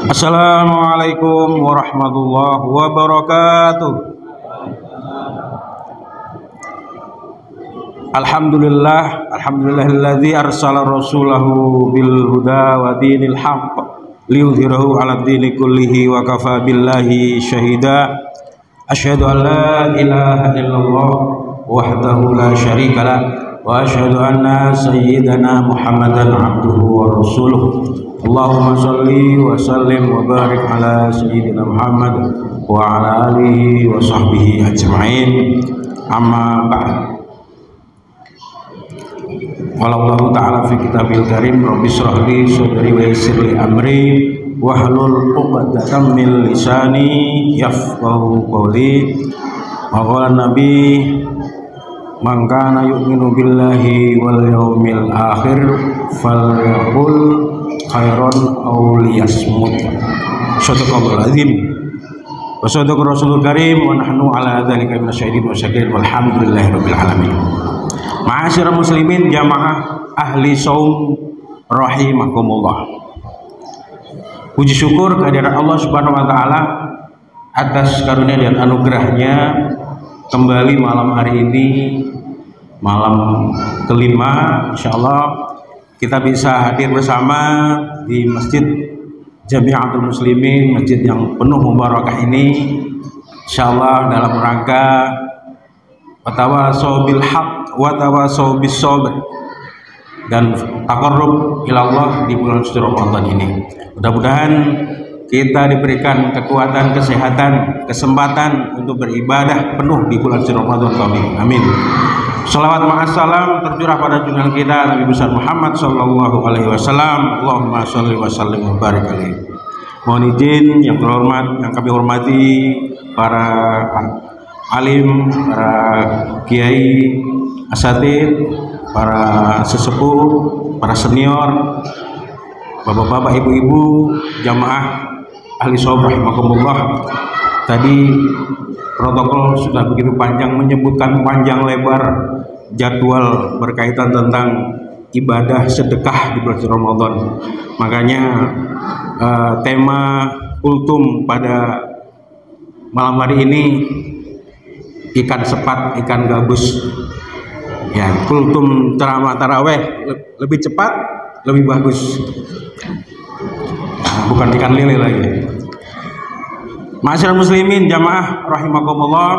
Assalamualaikum warahmatullahi wabarakatuh. Alhamdulillahilladzi arsala rasulahu bil huda wa dinil haqq liyudhhirahu 'ala dini kullihi wa kafa billahi syahida. Asyhadu an la ilaha illallah wahdahu la syarika lah wa asyhadu anna sayyidana Muhammadan abduhu wa rasuluh. Allahumma sholli wa sallim wa barik ala sayyidina Muhammad wa ala alihi wa sahbihi ajma'in. Amma ba'd. Qala Allah ta'ala fi kitabil karim, rabbi shrah li sadri wa yassir li amri wahlul 'uqdatam min lisani yafqahu qawli. Wa qala nabi man kana yu'minu billahi wal yawmil akhir falyaqul khairan aw liyasmut. Shadaqallahul azim wa shadaqa rasulul karim wa nahnu ala dzalika minasyahidin wa syakirin walhamdulillahirabbil alamin. Ma'asyiral muslimin jamaah ahli shaum rahimakumullah. Puji syukur kehadirat Allah Subhanahu wa taala atas karunia dan anugerahnya kembali malam hari ini, malam kelima, insyaallah kita bisa hadir bersama di Masjid Jami'atul Muslimin, masjid yang penuh mubarakah ini, insyaallah dalam rangka watawasau bil haq watawasau bis sabr dan taqarrub ilallah di bulan suci Ramadan ini. Mudah-mudahan kita diberikan kekuatan, kesehatan, kesempatan untuk beribadah penuh di bulan suci Ramadan tahun ini. Amin. Salawat ma'assalam tercurah pada junjungan kita Nabi besar Muhammad sallallahu alaihi wasallam. Allahumma sholli wa sallim wa barik alaihi. Mohon izin yang terhormat, yang kami hormati para alim, para kiai, asatid, para sesepuh, para senior, bapak-bapak, ibu-ibu, jamaah ahli shaum rahimakumullah. Tadi protokol sudah begitu panjang, menyebutkan panjang lebar jadwal berkaitan tentang ibadah sedekah di bulan Ramadan. Makanya tema kultum pada malam hari ini ikan sepat, ikan gabus. Ya, kultum ceramah taraweh lebih cepat, lebih bagus. Bukan ikan lele lagi. Ma'asyiral muslimin jamaah rahimakumullah,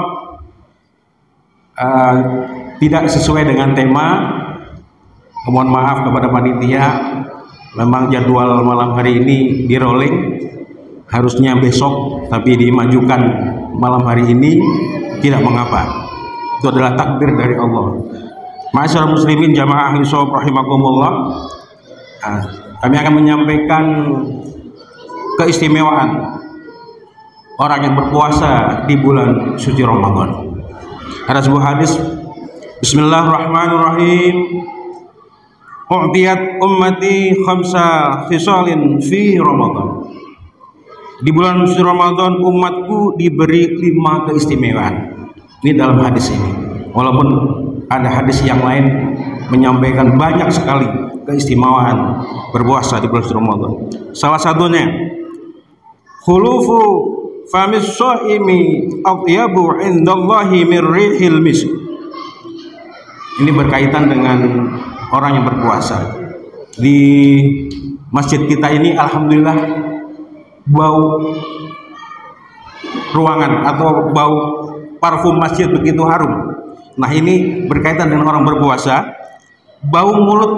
tidak sesuai dengan tema. Mohon maaf kepada panitia, memang jadwal malam hari ini di rolling, harusnya besok tapi dimajukan malam hari ini, tidak mengapa. Itu adalah takdir dari Allah. Ma'asyiral muslimin jamaah ahli shaum rahimakumullah, kami akan menyampaikan keistimewaan orang yang berpuasa di bulan suci Ramadan. Ada sebuah hadis, bismillahirrahmanirrahim, u'tiyat ummati khamsa khisalin fi Ramadan. Di bulan suci Ramadan umatku diberi 5 keistimewaan. Ini dalam hadis ini. Walaupun ada hadis yang lain menyampaikan banyak sekali keistimewaan berpuasa di bulan suci Ramadan. Salah satunya khulufu famis shaimi atyabu indallahi min rihil misk. Ini berkaitan dengan orang yang berpuasa. Di masjid kita ini alhamdulillah bau ruangan atau bau parfum masjid begitu harum. Nah, ini berkaitan dengan orang berpuasa. Bau mulut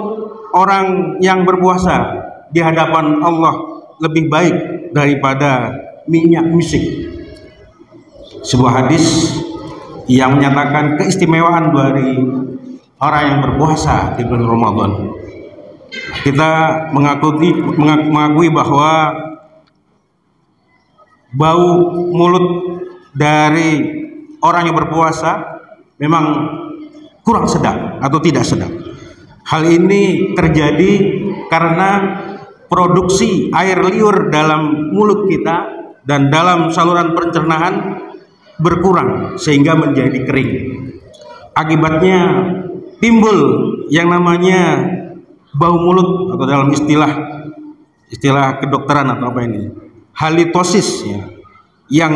orang yang berpuasa di hadapan Allah lebih baik daripada minyak misik. Sebuah hadis yang menyatakan keistimewaan dari orang yang berpuasa di bulan Ramadan. Kita mengakui bahwa bau mulut dari orang yang berpuasa memang kurang sedap atau tidak sedap. Hal ini terjadi karena produksi air liur dalam mulut kita dan dalam saluran pencernaan berkurang sehingga menjadi kering. Akibatnya timbul yang namanya bau mulut atau dalam istilah kedokteran atau apa ini, halitosis ya, yang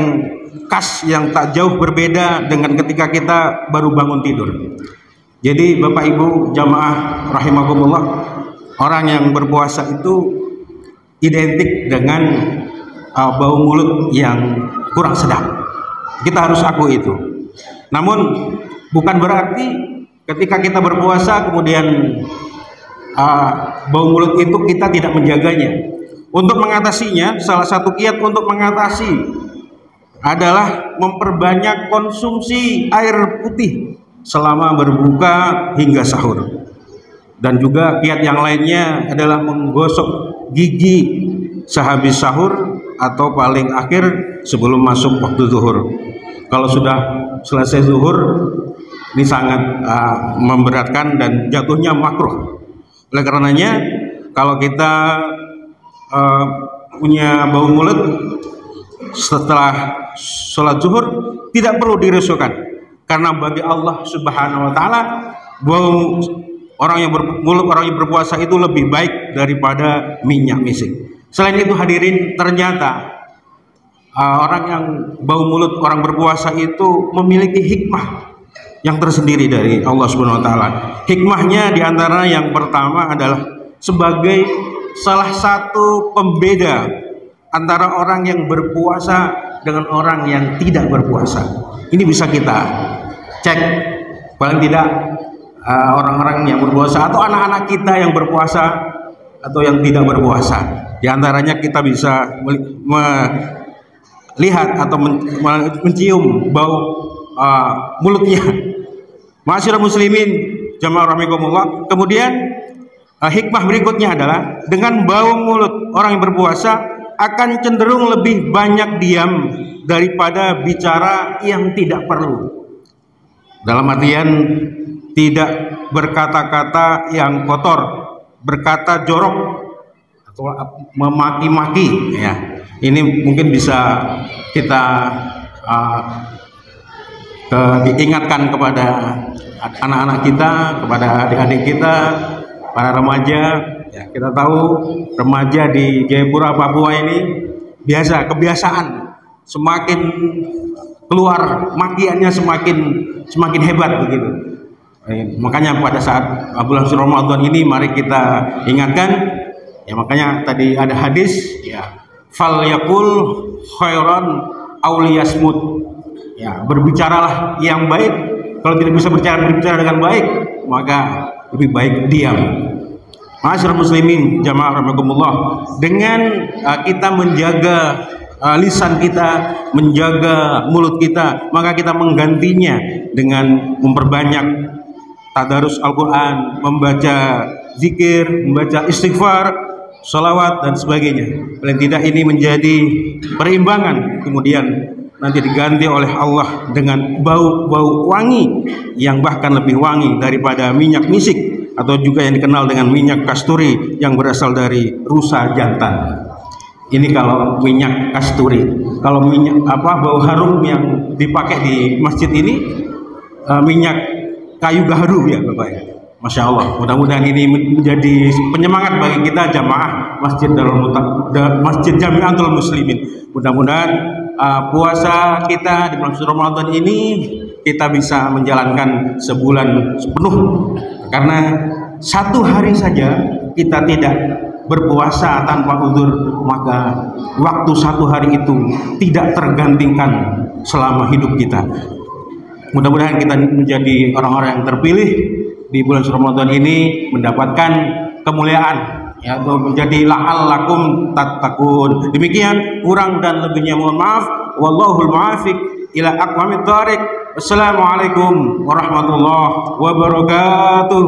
khas, yang tak jauh berbeda dengan ketika kita baru bangun tidur. Jadi Bapak Ibu jamaah rahimakumullah, orang yang berpuasa itu identik dengan bau mulut yang kurang sedap. Kita harus akui itu. Namun bukan berarti ketika kita berpuasa kemudian bau mulut itu kita tidak menjaganya. Untuk mengatasinya, salah satu kiat untuk mengatasi adalah memperbanyak konsumsi air putih selama berbuka hingga sahur. Dan juga kiat yang lainnya adalah menggosok gigi sehabis sahur atau paling akhir sebelum masuk waktu zuhur. Kalau sudah selesai zuhur, ini sangat memberatkan dan jatuhnya makruh. Oleh karenanya, kalau kita punya bau mulut setelah sholat zuhur, tidak perlu dirisaukan. Karena bagi Allah Subhanahu wa Ta'ala, bau orang yang berpuasa itu lebih baik daripada minyak misik. Selain itu hadirin, ternyata orang yang bau mulut orang berpuasa itu memiliki hikmah yang tersendiri dari Allah Subhanahu wa Ta'ala. Hikmahnya diantara yang pertama adalah sebagai salah satu pembeda antara orang yang berpuasa dengan orang yang tidak berpuasa. Ini bisa kita cek, paling tidak orang-orang yang berpuasa atau anak-anak kita yang berpuasa atau yang tidak berpuasa. Di antaranya kita bisa melihat atau mencium bau mulutnya. Ma'asyiral muslimin jamaah rahimakumullah. Kemudian hikmah berikutnya adalah dengan bau mulut orang yang berpuasa akan cenderung lebih banyak diam daripada bicara yang tidak perlu. Dalam artian tidak berkata-kata yang kotor, berkata jorok atau memaki-maki ya. Ini mungkin bisa kita diingatkan kepada anak-anak kita, kepada adik-adik kita, para remaja ya. Kita tahu remaja di Jayapura, Papua ini kebiasaan semakin keluar makiannya semakin hebat begitu. Makanya pada saat bulan suci Ramadan ini mari kita ingatkan ya, makanya tadi ada hadis ya, fal yakul khairan aw liyasmut ya, berbicaralah yang baik. Kalau tidak bisa berbicara dengan baik, maka lebih baik diam. Ma'asyiral muslimin jamaah rahimakumullah, dengan kita menjaga lisan kita, menjaga mulut kita, maka kita menggantinya dengan memperbanyak tadarus Al-Quran, membaca zikir, membaca istighfar, sholawat dan sebagainya. Paling tidak ini menjadi perimbangan, kemudian nanti diganti oleh Allah dengan bau-bau wangi yang bahkan lebih wangi daripada minyak misik atau juga yang dikenal dengan minyak kasturi yang berasal dari rusa jantan. Ini kalau minyak kasturi. Kalau minyak bau harum yang dipakai di masjid ini minyak kayu gaharu ya Bapak ya. Masya Allah, mudah-mudahan ini menjadi penyemangat bagi kita jamaah Masjid Jami'atul Muslimin. Mudah-mudahan puasa kita di bulan Ramadan ini kita bisa menjalankan sebulan penuh, karena satu hari saja kita tidak berpuasa tanpa uzur, maka waktu satu hari itu tidak tergantikan selama hidup kita. Mudah-mudahan kita menjadi orang-orang yang terpilih di bulan Ramadan ini, mendapatkan kemuliaan ya, atau menjadi la'allakum tattaqun. Demikian, kurang dan lebihnya mohon maaf. Wallahul muwaffiq ila aqwamit thariq. Wassalamualaikum warahmatullahi wabarakatuh.